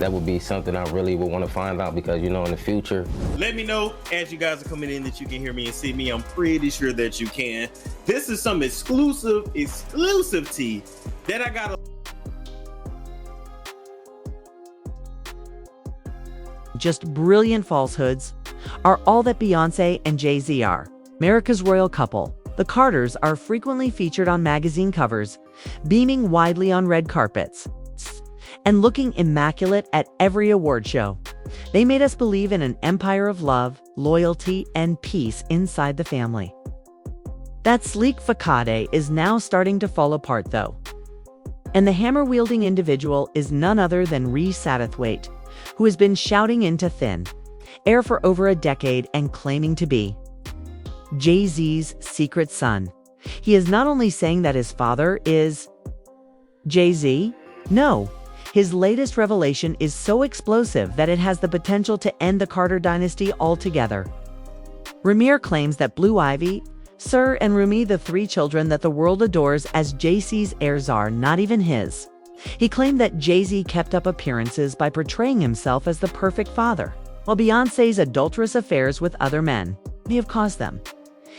That would be something I really would want to find out because, in the future. Let me know as you guys are coming in that you can hear me and see me. I'm pretty sure that you can. This is some exclusive tea that I got. Just brilliant falsehoods are all that Beyoncé and Jay-Z are. America's royal couple, the Carters, are frequently featured on magazine covers, beaming widely on red carpets, and looking immaculate at every award show. They made us believe in an empire of love, loyalty, and peace inside the family. That sleek facade is now starting to fall apart, though. And the hammer-wielding individual is none other than Rhys Satterthwaite, who has been shouting into thin air for over a decade and claiming to be Jay-Z's secret son. He is not only saying that his father is Jay-Z, no. His latest revelation is so explosive that it has the potential to end the Carter dynasty altogether. Ramir claims that Blue Ivy, Sir, and Rumi, the three children that the world adores as Jay-Z's heirs, are not even his. He claimed that Jay-Z kept up appearances by portraying himself as the perfect father, while Beyoncé's adulterous affairs with other men may have caused them.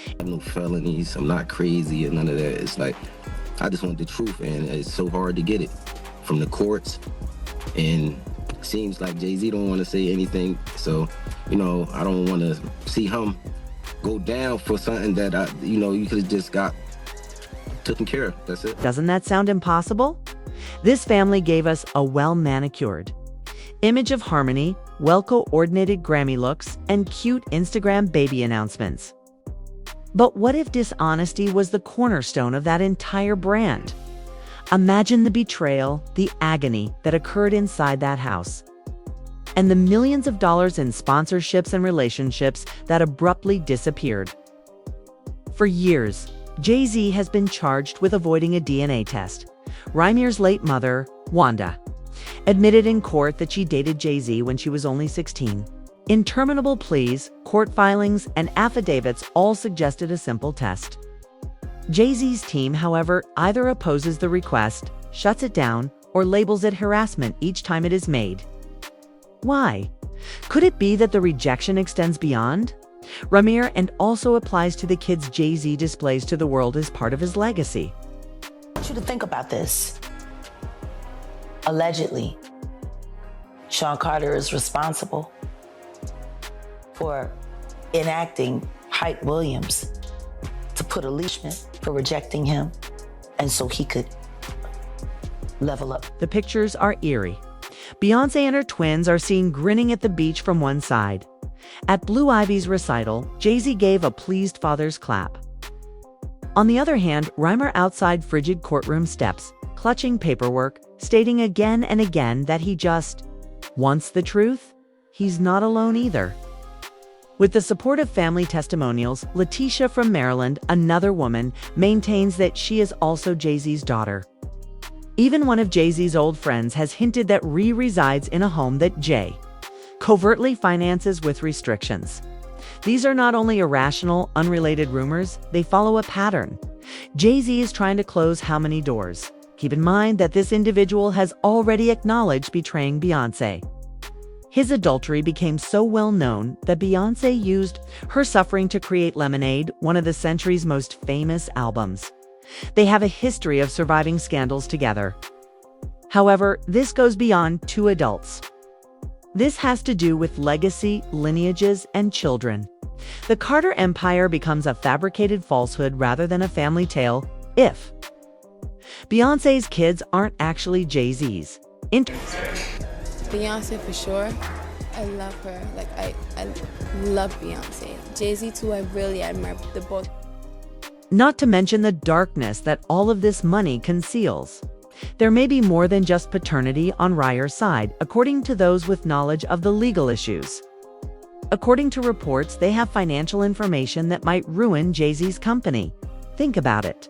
I have no felonies, I'm not crazy or none of that. It's like, I just want the truth, and it's so hard to get it from the courts, and it seems like Jay-Z don't want to say anything, so I don't want to see him go down for something that you could have just got taken care of. That's it. Doesn't that sound impossible? This family gave us a well-manicured image of harmony, well-coordinated Grammy looks, and cute Instagram baby announcements. But what if dishonesty was the cornerstone of that entire brand? Imagine the betrayal, the agony that occurred inside that house, and the millions of dollars in sponsorships and relationships that abruptly disappeared. For years, Jay-Z has been charged with avoiding a DNA test. Ramir's late mother, Wanda, admitted in court that she dated Jay-Z when she was only 16. Interminable pleas, court filings, and affidavits all suggested a simple test. Jay-Z's team, however, either opposes the request, shuts it down, or labels it harassment each time it is made. Why? Could it be that the rejection extends beyond Ramir and also applies to the kids Jay-Z displays to the world as part of his legacy? I want you to think about this. Allegedly, Sean Carter is responsible for enacting Hype Williams to put a leashman for rejecting him, and so he could level up. The pictures are eerie. Beyoncé and her twins are seen grinning at the beach from one side. At Blue Ivy's recital, Jay-Z gave a pleased father's clap. On the other hand, Ramir outside frigid courtroom steps, clutching paperwork, stating again and again that he just wants the truth. He's not alone either. With the support of family testimonials, Letitia from Maryland, another woman, maintains that she is also Jay-Z's daughter. Even one of Jay-Z's old friends has hinted that Rhys resides in a home that Jay covertly finances with restrictions. These are not only irrational, unrelated rumors, they follow a pattern. Jay-Z is trying to close how many doors? Keep in mind that this individual has already acknowledged betraying Beyoncé. His adultery became so well known that Beyoncé used her suffering to create Lemonade, one of the century's most famous albums. They have a history of surviving scandals together. However, this goes beyond two adults. This has to do with legacy, lineages, and children. The Carter empire becomes a fabricated falsehood rather than a family tale if Beyoncé's kids aren't actually Jay-Z's. Beyoncé for sure. I love her. I love Beyoncé. Jay-Z too, I really admire the both. Not to mention the darkness that all of this money conceals. There may be more than just paternity on Ramir's side, according to those with knowledge of the legal issues. According to reports, they have financial information that might ruin Jay-Z's company. Think about it.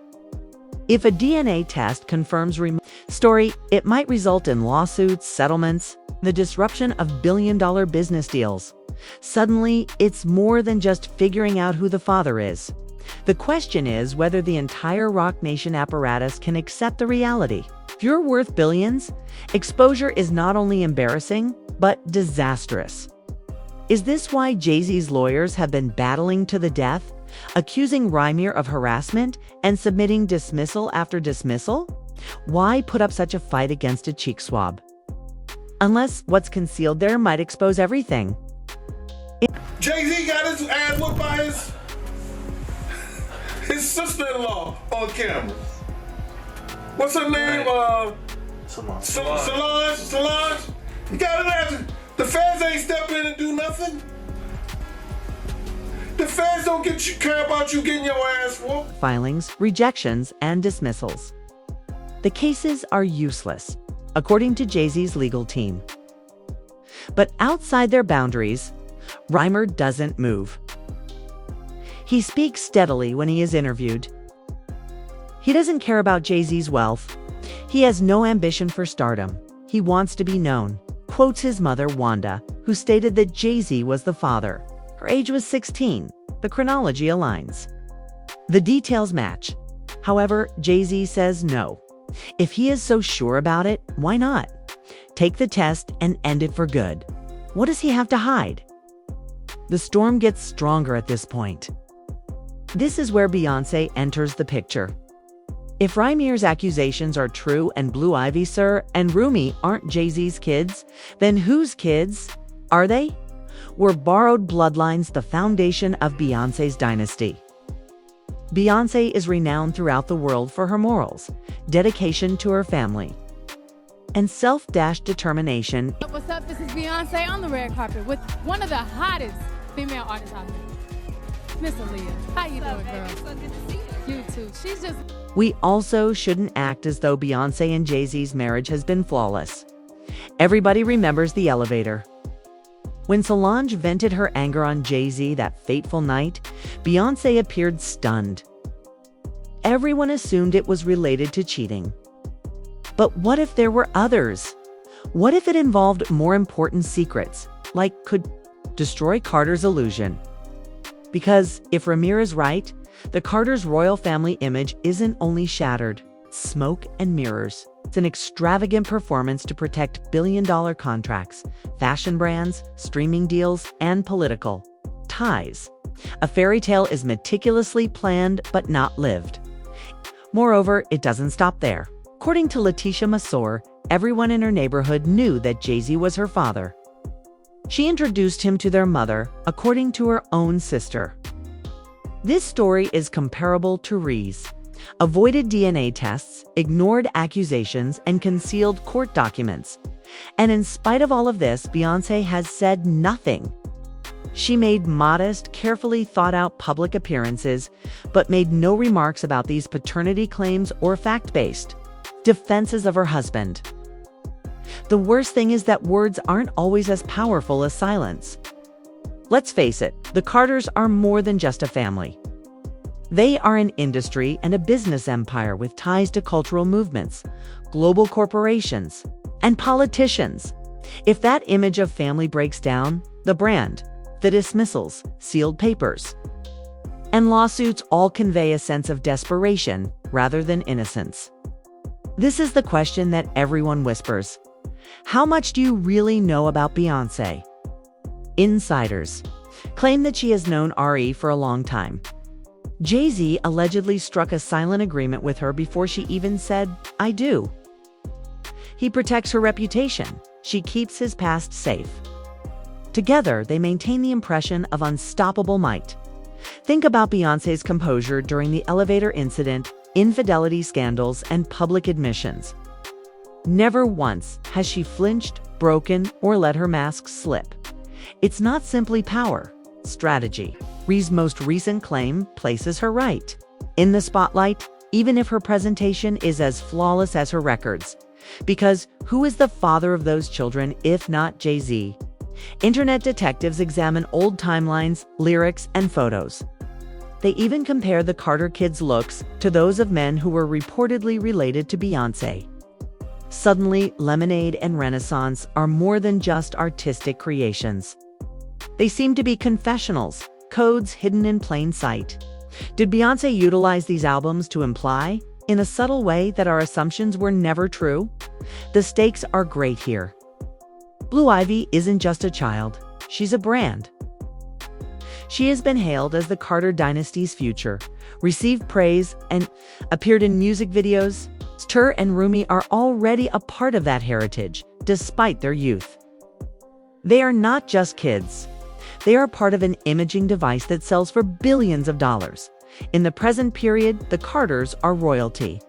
If a DNA test confirms Ramir's story, it might result in lawsuits, settlements, the disruption of billion-dollar business deals. Suddenly, it's more than just figuring out who the father is. The question is whether the entire Roc Nation apparatus can accept the reality. If you're worth billions, exposure is not only embarrassing, but disastrous. Is this why Jay-Z's lawyers have been battling to the death, accusing Rymir of harassment and submitting dismissal after dismissal? Why put up such a fight against a cheek swab? Unless what's concealed there might expose everything. Jay-Z got his ass whooped by his sister-in-law on camera. What's her name? Solange. You got his ass. The feds ain't step in and do nothing. The feds don't care about you getting your ass whooped. Filings, rejections, and dismissals. The cases are useless, according to Jay-Z's legal team. But outside their boundaries, Rymir doesn't move. He speaks steadily when he is interviewed. He doesn't care about Jay-Z's wealth. He has no ambition for stardom. He wants to be known. Quotes his mother, Wanda, who stated that Jay-Z was the father. Her age was 16. The chronology aligns. The details match. However, Jay-Z says no. If he is so sure about it, why not? Take the test and end it for good. What does he have to hide? The storm gets stronger at this point. This is where Beyoncé enters the picture. If Rymir's accusations are true and Blue Ivy, Sir, and Rumi aren't Jay-Z's kids, then whose kids are they? Were borrowed bloodlines the foundation of Beyoncé's dynasty? Beyoncé is renowned throughout the world for her morals, dedication to her family, and self-determination. What's up? This is Beyoncé on the red carpet with one of the hottest female artists out there, Miss Aaliyah. How you doing, girl? So good to see you. You too. She's just... We also shouldn't act as though Beyoncé and Jay-Z's marriage has been flawless. Everybody remembers the elevator. When Solange vented her anger on Jay-Z that fateful night, Beyoncé appeared stunned. Everyone assumed it was related to cheating. But what if there were others? What if it involved more important secrets, like could destroy Carter's illusion? Because if Rymir is right, the Carter's royal family image isn't only shattered, smoke and mirrors. It's an extravagant performance to protect billion-dollar contracts, fashion brands, streaming deals, and political ties. A fairy tale is meticulously planned but not lived. Moreover, it doesn't stop there. According to Letitia Massour, everyone in her neighborhood knew that Jay-Z was her father. She introduced him to their mother, according to her own sister. This story is comparable to Rhee's. Avoided DNA tests, ignored accusations, and concealed court documents. And in spite of all of this, Beyoncé has said nothing. She made modest, carefully thought-out public appearances, but made no remarks about these paternity claims or fact-based defenses of her husband. The worst thing is that words aren't always as powerful as silence. Let's face it, the Carters are more than just a family. They are an industry and a business empire with ties to cultural movements, global corporations, and politicians. If that image of family breaks down, the brand, the dismissals, sealed papers, and lawsuits all convey a sense of desperation rather than innocence. This is the question that everyone whispers. How much do you really know about Beyoncé? Insiders claim that she has known RE for a long time. Jay-Z allegedly struck a silent agreement with her before she even said, "I do." He protects her reputation. She keeps his past safe. Together, they maintain the impression of unstoppable might. Think about Beyoncé's composure during the elevator incident, infidelity scandals, and public admissions. Never once has she flinched, broken, or let her mask slip. It's not simply power, strategy. Rhee's most recent claim places her right in the spotlight, even if her presentation is as flawless as her records. Because who is the father of those children if not Jay-Z? Internet detectives examine old timelines, lyrics, and photos. They even compare the Carter kids' looks to those of men who were reportedly related to Beyoncé. Suddenly, Lemonade and Renaissance are more than just artistic creations. They seem to be confessionals, codes hidden in plain sight. Did Beyoncé utilize these albums to imply, in a subtle way, that our assumptions were never true? The stakes are great here. Blue Ivy isn't just a child, she's a brand. She has been hailed as the Carter dynasty's future, received praise, and appeared in music videos. Tur and Rumi are already a part of that heritage, despite their youth. They are not just kids. They are part of an imaging device that sells for billions of dollars. In the present period, the Carters are royalty.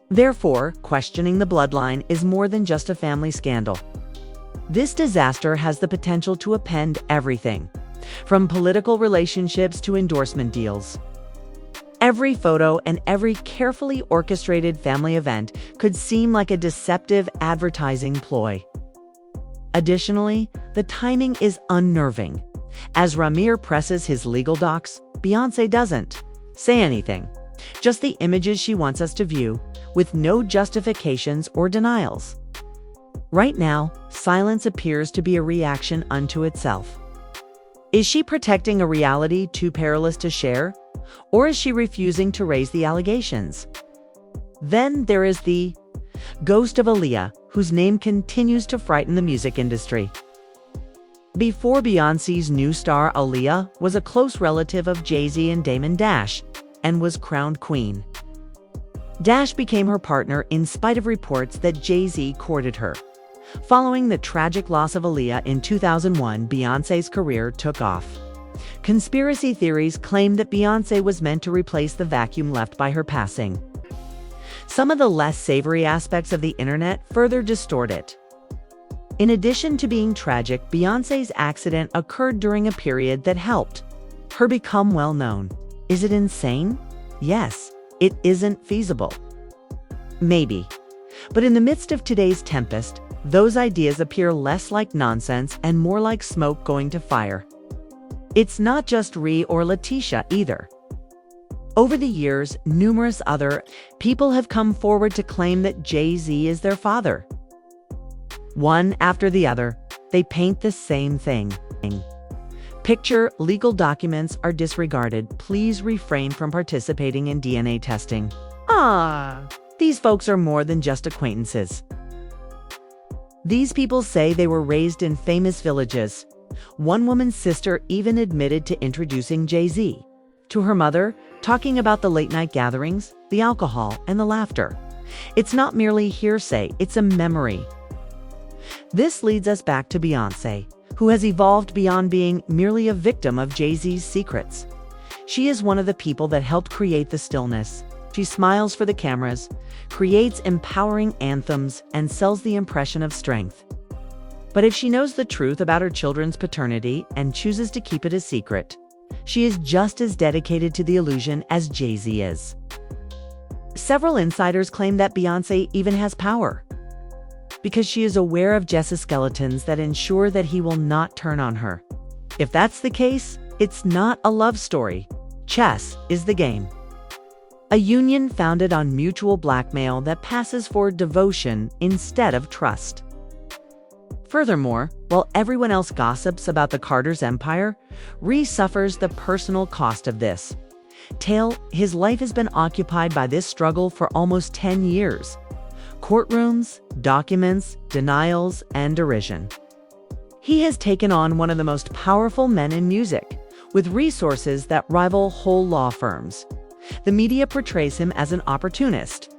Therefore, questioning the bloodline is more than just a family scandal. This disaster has the potential to upend everything, from political relationships to endorsement deals. Every photo and every carefully orchestrated family event could seem like a deceptive advertising ploy. Additionally, the timing is unnerving. As Ramir presses his legal docs, Beyoncé doesn't say anything, just the images she wants us to view, with no justifications or denials. Right now, silence appears to be a reaction unto itself. Is she protecting a reality too perilous to share? Or is she refusing to raise the allegations? Then there is the ghost of Aaliyah, whose name continues to frighten the music industry. Before Beyoncé's new star, Aaliyah was a close relative of Jay-Z and Damon Dash, and was crowned queen. Dash became her partner in spite of reports that Jay-Z courted her. Following the tragic loss of Aaliyah in 2001, Beyoncé's career took off. Conspiracy theories claim that Beyoncé was meant to replace the vacuum left by her passing. Some of the less savory aspects of the internet further distort it. In addition to being tragic, Beyoncé's accident occurred during a period that helped her become well known. Is it insane? Yes. It isn't feasible. Maybe. But in the midst of today's tempest, those ideas appear less like nonsense and more like smoke going to fire. It's not just Ree or Letitia either. Over the years, numerous other people have come forward to claim that Jay-Z is their father. One after the other, they paint the same thing. Picture legal documents are disregarded. Please refrain from participating in DNA testing. These folks are more than just acquaintances. These people say they were raised in famous villages. One woman's sister even admitted to introducing Jay-Z to her mother, talking about the late-night gatherings, the alcohol, and the laughter. It's not merely hearsay, it's a memory. This leads us back to Beyoncé, who has evolved beyond being merely a victim of Jay-Z's secrets. She is one of the people that helped create the stillness. She smiles for the cameras, creates empowering anthems, and sells the impression of strength. But if she knows the truth about her children's paternity and chooses to keep it a secret, she is just as dedicated to the illusion as Jay-Z is. Several insiders claim that Beyoncé even has power, because she is aware of Jess's skeletons that ensure that he will not turn on her. If that's the case, it's not a love story. Chess is the game. A union founded on mutual blackmail that passes for devotion instead of trust. Furthermore, while everyone else gossips about the Carter's empire, Ree suffers the personal cost of this. His life has been occupied by this struggle for almost 10 years. Courtrooms, documents, denials, and derision. He has taken on one of the most powerful men in music, with resources that rival whole law firms. The media portrays him as an opportunist.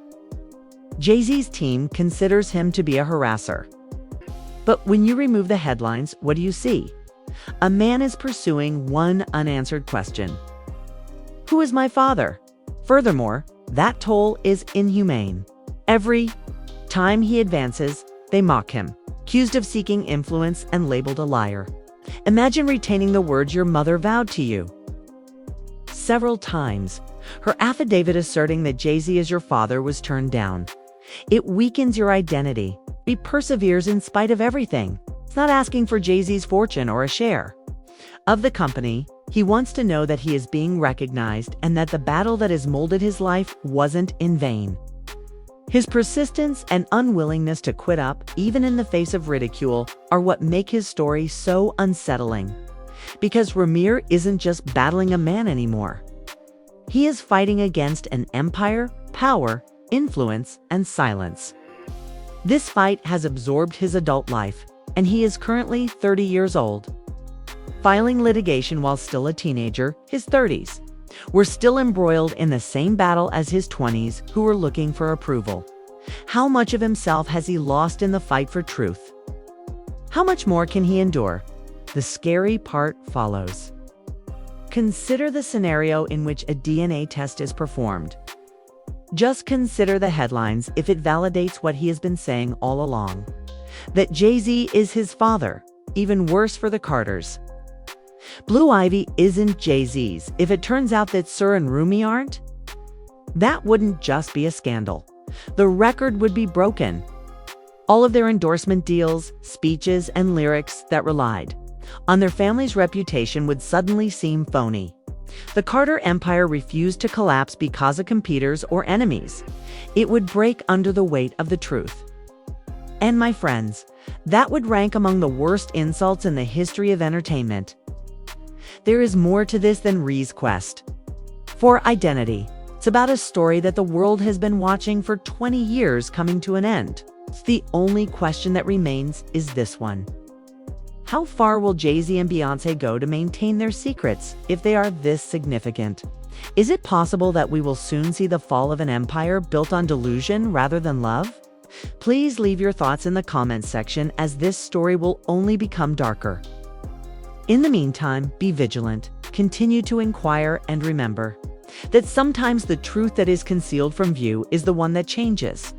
Jay-Z's team considers him to be a harasser. But when you remove the headlines, what do you see? A man is pursuing one unanswered question. Who is my father? Furthermore, that toll is inhumane. Every time he advances, they mock him, accused of seeking influence and labeled a liar. Imagine retaining the words your mother vowed to you. Several times, her affidavit asserting that Jay-Z is your father was turned down. It weakens your identity. He perseveres in spite of everything. It's not asking for Jay-Z's fortune or a share of the company. He wants to know that he is being recognized and that the battle that has molded his life wasn't in vain. His persistence and unwillingness to quit up, even in the face of ridicule, are what make his story so unsettling. Because Ramir isn't just battling a man anymore. He is fighting against an empire, power, influence, and silence. This fight has absorbed his adult life, and he is currently 30 years old. Filing litigation while still a teenager, his 30s. We're still embroiled in the same battle as his 20s, who were looking for approval. How much of himself has he lost in the fight for truth? How much more can he endure? The scary part follows. Consider the scenario in which a DNA test is performed. Just consider the headlines if it validates what he has been saying all along. That Jay-Z is his father, even worse for the Carters. Blue Ivy isn't Jay-Z's if it turns out that Sir and Rumi aren't. That wouldn't just be a scandal. The record would be broken. All of their endorsement deals, speeches, and lyrics that relied on their family's reputation would suddenly seem phony. The Carter empire refused to collapse because of competitors or enemies. It would break under the weight of the truth. And my friends, that would rank among the worst insults in the history of entertainment. There is more to this than Rhee's quest for identity. It's about a story that the world has been watching for 20 years coming to an end. The only question that remains is this one. How far will Jay-Z and Beyoncé go to maintain their secrets if they are this significant? Is it possible that we will soon see the fall of an empire built on delusion rather than love? Please leave your thoughts in the comments section, as this story will only become darker. In the meantime, be vigilant, continue to inquire, and remember that sometimes the truth that is concealed from view is the one that changes.